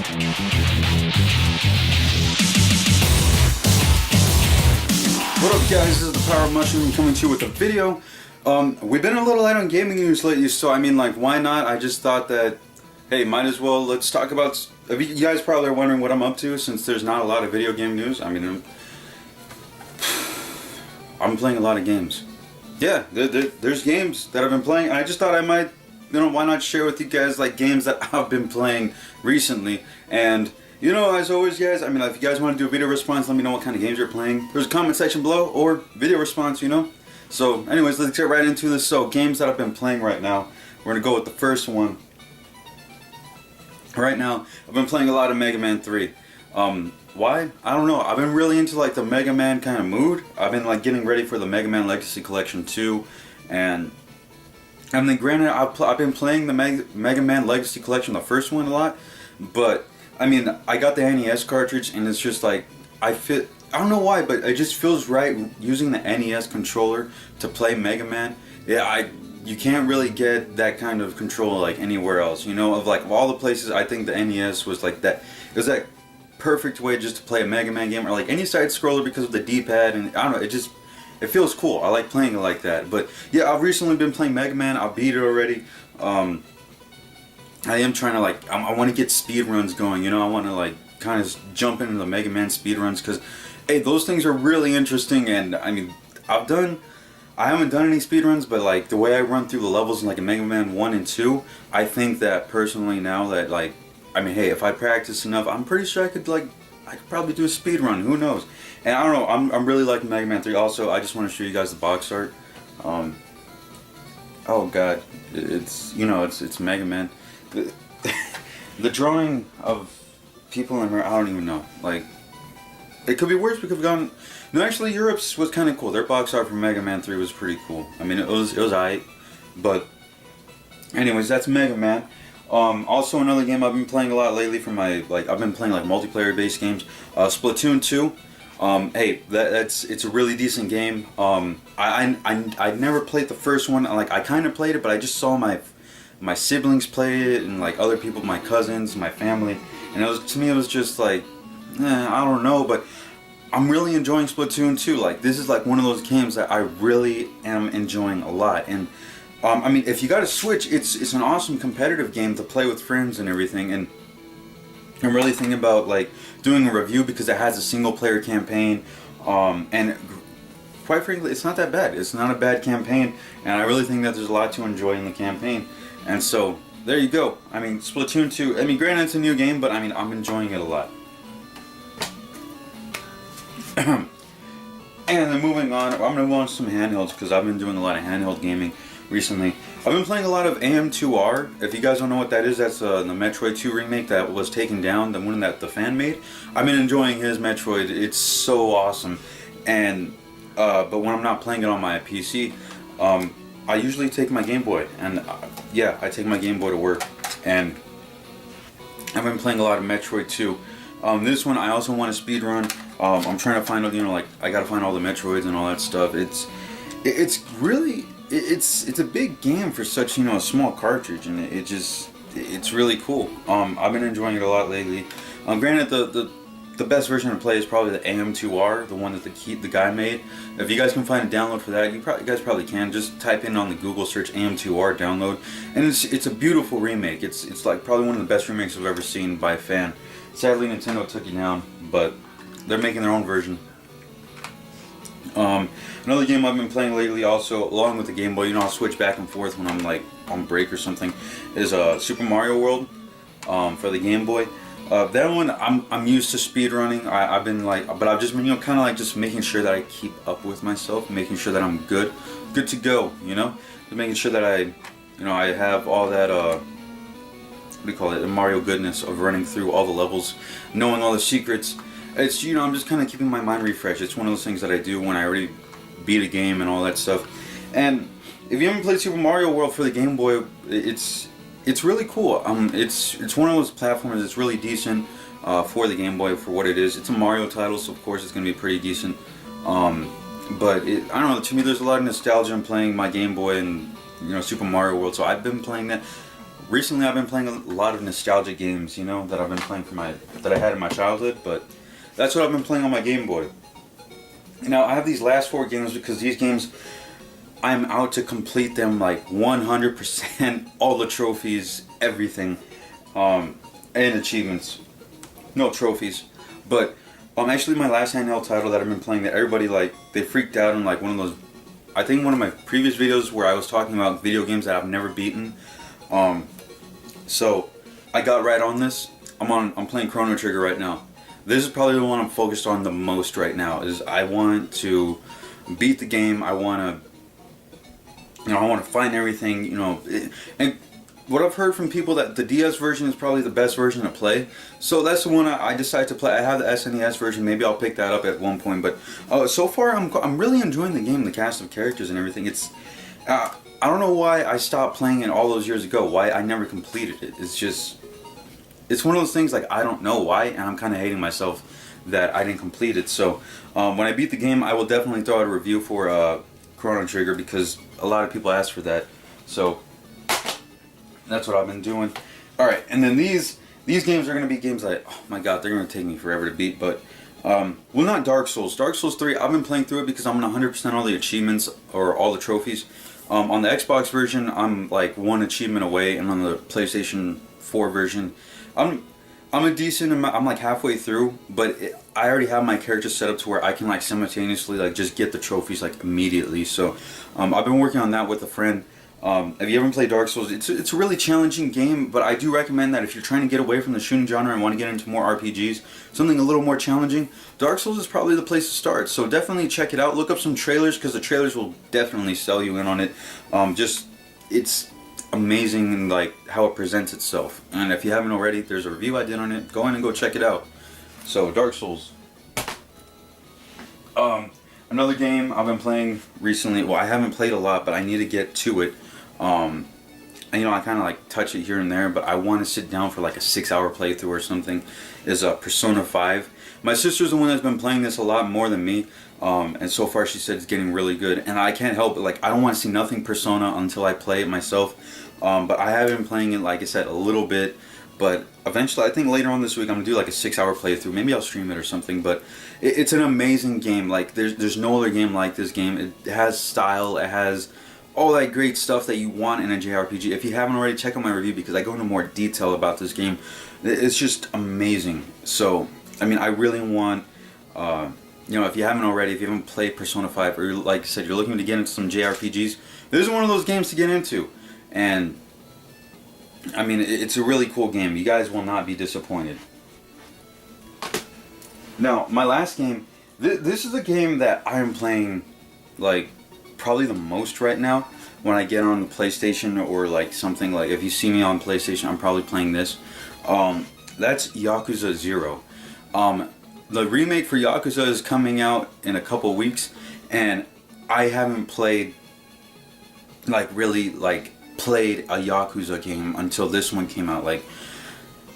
What up guys, this is ThePowerUpMushroom coming to you with a video. We've been a little light on gaming news lately, so I mean, like, why not? I just thought that, hey, might as well, let's talk about, you guys probably are wondering what I'm up to since there's not a lot of video game news. I mean, I'm playing a lot of games. Yeah, there's games that I've been playing. I just thought I might, you know, why not share with you guys, like, games that I've been playing recently. And you know, as always guys, I mean, if you guys want to do a video response, let me know what kind of games you're playing. There's a comment section below, or video response, you know. So anyways, let's get right into this. So games that I've been playing right now, we're going to go with the first one. Right now, I've been playing a lot of Mega Man 3. Why? I don't know. I've been really into like the Mega Man kind of mood. I've been like getting ready for the Mega Man Legacy Collection 2. And then granted, I've been playing the Mega Man Legacy Collection, the first one, a lot. But I mean, I got the NES cartridge, and it's just like, I don't know why, but it just feels right using the NES controller to play Mega Man. Yeah, you can't really get that kind of control like anywhere else, you know, of all the places. I think the NES was like that, it was that perfect way just to play a Mega Man game, or like any side scroller, because of the D-pad, and I don't know, it feels cool. I like playing it like that. But yeah, I've recently been playing Mega Man. I beat it already. I am trying to like, I want to get speed runs going, you know. I want to like kind of jump into the Mega Man speed runs, because hey, those things are really interesting. And I mean, I haven't done any speed runs, but like the way I run through the levels in like a Mega Man 1 and 2, I think that personally now that like, I mean, hey, if I practice enough, I'm pretty sure I could probably do a speed run, who knows. And I don't know, I'm really liking Mega Man 3. Also, I just want to show you guys the box art. Oh god, it's, you know, it's Mega Man. The drawing of people in her, I don't even know. Like, it could be worse. We could have gone. No, actually, Europe's was kind of cool. Their box art for Mega Man 3 was pretty cool. I mean, it was alright. But, anyways, that's Mega Man. Also, another game I've been playing a lot lately for my, like, I've been playing like multiplayer-based games. Splatoon 2. Hey, it's a really decent game. I never played the first one. Like, I kind of played it, but I just saw my siblings play it, and like other people, my cousins, my family, and it was, to me, it was just like, I don't know, but I'm really enjoying Splatoon 2. Like, this is like one of those games that I really am enjoying a lot. And I mean, if you got a Switch, it's an awesome competitive game to play with friends and everything. And I'm really thinking about like doing a review, because it has a single player campaign, and quite frankly, it's not that bad. It's not a bad campaign, and I really think that there's a lot to enjoy in the campaign. And so, there you go. I mean, Splatoon 2, I mean, granted it's a new game, but I mean, I'm enjoying it a lot. And then moving on, I'm going to move on to some handhelds, because I've been doing a lot of handheld gaming recently. I've been playing a lot of AM2R. If you guys don't know what that is, that's the Metroid 2 remake that was taken down, the one that the fan made. I've been enjoying his Metroid. It's so awesome. And, but when I'm not playing it on my PC, I usually take my Game Boy, and yeah, I take my Game Boy to work, and I've been playing a lot of Metroid 2. This one I also want to speed run. I'm trying to find, you know, like, I gotta find all the Metroids and all that stuff. It's really, it's a big game for such, you know, a small cartridge, and it's really cool. I've been enjoying it a lot lately. Granted, the best version to play is probably the AM2R, the one that the guy made. If you guys can find a download for that, you guys probably can. Just type in on the Google search AM2R download, and it's a beautiful remake. It's like probably one of the best remakes I've ever seen by a fan. Sadly, Nintendo took it down, but they're making their own version. Another game I've been playing lately, also along with the Game Boy, you know, I'll switch back and forth when I'm like on break or something, is Super Mario World for the Game Boy. That one, I'm used to speedrunning. I've been like, but I've just been, you know, kind of like just making sure that I keep up with myself, making sure that I'm good to go, you know, just making sure that I have all that, what do you call it, the Mario goodness of running through all the levels, knowing all the secrets. It's, you know, I'm just kind of keeping my mind refreshed. It's one of those things that I do when I already beat a game and all that stuff. And if you haven't played Super Mario World for the Game Boy, it's really cool. It's one of those platformers that's really decent for the Game Boy for what it is. It's a Mario title, so of course it's going to be pretty decent. But I don't know, to me there's a lot of nostalgia in playing my Game Boy and, you know, Super Mario World, so I've been playing that recently I've been playing a lot of nostalgic games, you know, that I've been playing that I had in my childhood, but that's what I've been playing on my Game Boy. Now, I have these last 4 games because these games, I'm out to complete them like 100%, all the trophies, everything, and achievements. No trophies, but actually my last handheld title that I've been playing that everybody like, they freaked out in like one of those, I think one of my previous videos where I was talking about video games that I've never beaten. So I got right on this. I'm playing Chrono Trigger right now. This is probably the one I'm focused on the most right now. Is I want to beat the game. I want to find everything. And what I've heard from people that the DS version is probably the best version to play. So that's the one I decided to play. I have the SNES version. Maybe I'll pick that up at one point. But so far I'm really enjoying the game. The cast of characters and everything. It's I don't know why I stopped playing it all those years ago. Why I never completed it. It's one of those things like I don't know why, and I'm kind of hating myself that I didn't complete it. So when I beat the game, I will definitely throw out a review for Chrono Trigger because a lot of people asked for that. So that's what I've been doing. All right, and then these games are going to be games that, oh my god, they're going to take me forever to beat. But well, not Dark Souls. Dark Souls 3, I've been playing through it because I'm on 100% all the achievements or all the trophies. On the Xbox version, I'm like 1 achievement away, and on the PlayStation 4 version, I'm a decent amount. I'm like halfway through, but I already have my character set up to where I can like simultaneously like just get the trophies like immediately. So I've been working on that with a friend. If you haven't played Dark Souls, it's a really challenging game, but I do recommend that if you're trying to get away from the shooting genre and want to get into more RPGs, something a little more challenging, Dark Souls is probably the place to start. So definitely check it out. Look up some trailers because the trailers will definitely sell you in on it. It's amazing in like how it presents itself. And if you haven't already, there's a review I did on it. Go in and go check it out. So Dark Souls. Another game I've been playing recently. Well, I haven't played a lot, but I need to get to it. And I kind of like touch it here and there, but I want to sit down for like a 6-hour playthrough or something. Is Persona 5. My sister's the one that's been playing this a lot more than me, and so far she said it's getting really good. And I can't help it, like I don't want to see nothing Persona until I play it myself. But I have been playing it, like I said, a little bit. But eventually, I think later on this week, I'm gonna do like a 6-hour playthrough. Maybe I'll stream it or something. But it's an amazing game. Like there's no other game like this game. It has style. It has all that great stuff that you want in a JRPG. If you haven't already, check out my review because I go into more detail about this game. It's just amazing. So I mean, I really want, if you haven't already, if you haven't played Persona 5, or like I said, you're looking to get into some JRPGs, this is one of those games to get into. And I mean, it's a really cool game. You guys will not be disappointed. Now, my last game, this is a game that I am playing, like, probably the most right now. When I get on the PlayStation or, like, something, like, if you see me on PlayStation, I'm probably playing this. That's Yakuza Zero. The remake for Yakuza is coming out in a couple weeks, and I haven't played, like, really, like, played a Yakuza game until this one came out. Like,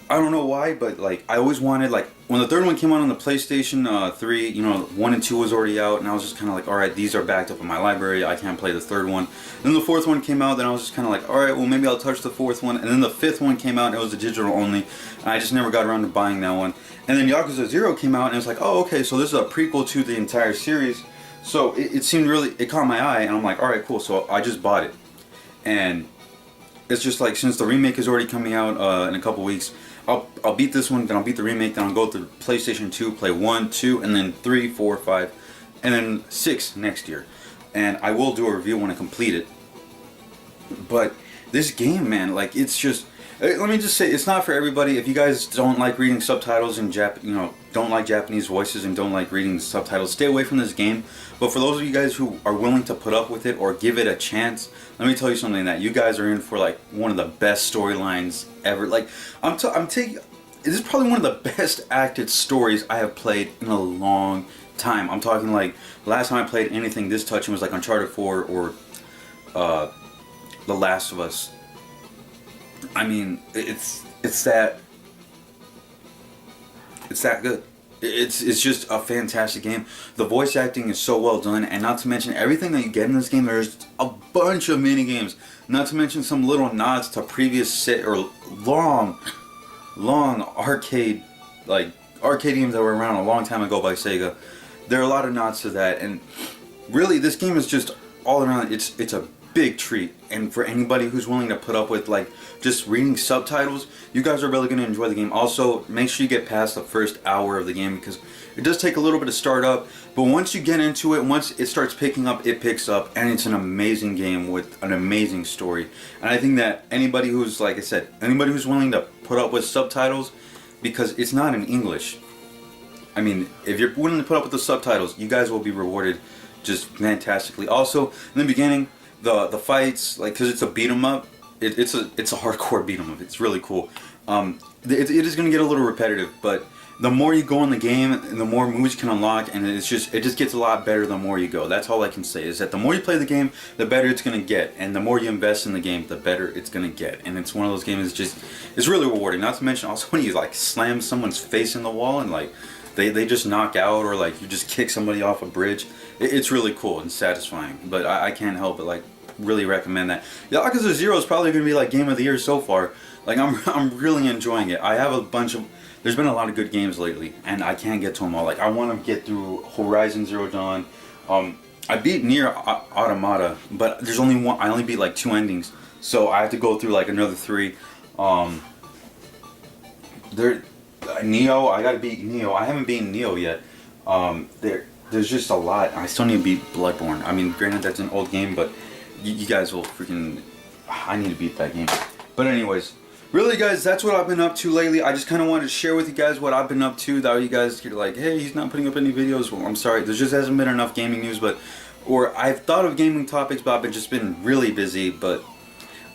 I don't know why, but like I always wanted, like when the third one came out on the PlayStation 3, 1 and 2 was already out, and I was just kind of like, alright, these are backed up in my library, I can't play the third one. Then the fourth one came out, then I was just kind of like, alright, well maybe I'll touch the fourth one. And then the fifth one came out and it was a digital only, and I just never got around to buying that one. And then Yakuza Zero came out and it was like, oh okay, so this is a prequel to the entire series. So it seemed really, it caught my eye, and I'm like, alright, cool, so I just bought it. And it's just like, since the remake is already coming out in a couple weeks, I'll beat this one, then I'll beat the remake, then I'll go to PlayStation 2, play 1, 2, and then 3, 4, 5, and then 6 next year. And I will do a review when I complete it. But this game, man, like, it's just, let me just say, it's not for everybody. If you guys don't like reading subtitles and don't like Japanese voices and don't like reading subtitles, stay away from this game. But for those of you guys who are willing to put up with it or give it a chance, let me tell you something, that you guys are in for like one of the best storylines ever. Like, this is probably one of the best acted stories I have played in a long time. I'm talking like, last time I played anything this touching was like Uncharted 4 or The Last of Us. I mean, it's that good. It's just a fantastic game. The voice acting is so well done, and not to mention everything that you get in this game. There's a bunch of mini games. Not to mention some little nods to previous set or long arcade games that were around a long time ago by Sega. There are a lot of nods to that, and really this game is just all around. It's a big treat, and for anybody who's willing to put up with like just reading subtitles, you guys are really going to enjoy the game. Also, make sure you get past the first hour of the game because it does take a little bit to start up, but once you get into it, once it starts picking up, it picks up, and it's an amazing game with an amazing story. And I think that anybody who's, like I said, anybody who's willing to put up with subtitles, because it's not in English, I mean, if you're willing to put up with the subtitles, you guys will be rewarded just fantastically. Also, in the beginning, the fights, like, because it's a beat 'em up, it's a hardcore beat 'em up. It's really cool. It is going to get a little repetitive, but the more you go in the game, the more moves you can unlock, and it just gets a lot better the more you go. That's all I can say, is that the more you play the game, the better it's going to get, and the more you invest in the game, the better it's going to get. And it's one of those games it's really rewarding. Not to mention also when you like slam someone's face in the wall and like they just knock out, or like you just kick somebody off a bridge. It's really cool and satisfying. But I can't help but like really recommend that. Yakuza Zero is probably going to be like game of the year so far. Like I'm really enjoying it. I have a bunch of There's been a lot of good games lately, and I can't get to them all. Like, I want to get through Horizon Zero Dawn. I beat Nier Automata, but there's only one. I only beat like 2 endings, so I have to go through like another 3. Neo. I gotta beat Neo. I haven't beaten Neo yet. There's just a lot. I still need to beat Bloodborne. I mean, granted that's an old game, but you guys will freaking. I need to beat that game. But anyways. Really, guys, that's what I've been up to lately. I just kind of wanted to share with you guys what I've been up to. That you guys are like, hey, he's not putting up any videos. Well, I'm sorry. There just hasn't been enough gaming news. Or I've thought of gaming topics, but I've just been really busy. But,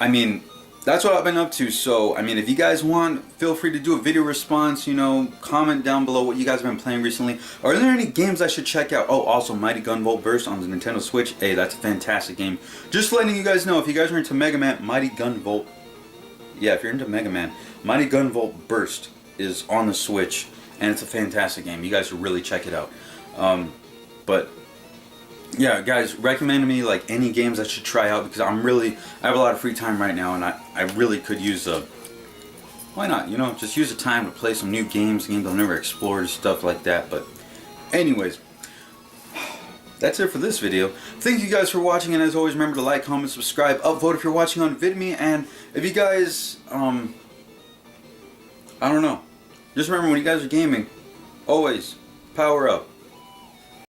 I mean, that's what I've been up to. So, I mean, if you guys want, feel free to do a video response. You know, comment down below what you guys have been playing recently. Are there any games I should check out? Oh, also, Mighty Gunvolt Burst on the Nintendo Switch. Hey, that's a fantastic game. Just letting you guys know, if you guys are into Mega Man, Mighty Gunvolt. Yeah, if you're into Mega Man, Mighty Gunvolt Burst is on the Switch, and it's a fantastic game. You guys should really check it out. But yeah, guys, recommend to me like any games I should try out, because I have a lot of free time right now, and I really could use why not? You know, just use the time to play some new games I've never explored, stuff like that. But anyways, that's it for this video. Thank you guys for watching, and as always, remember to like, comment, subscribe, upvote if you're watching on Vidme, and if you guys, I don't know, just remember when you guys are gaming, always power up.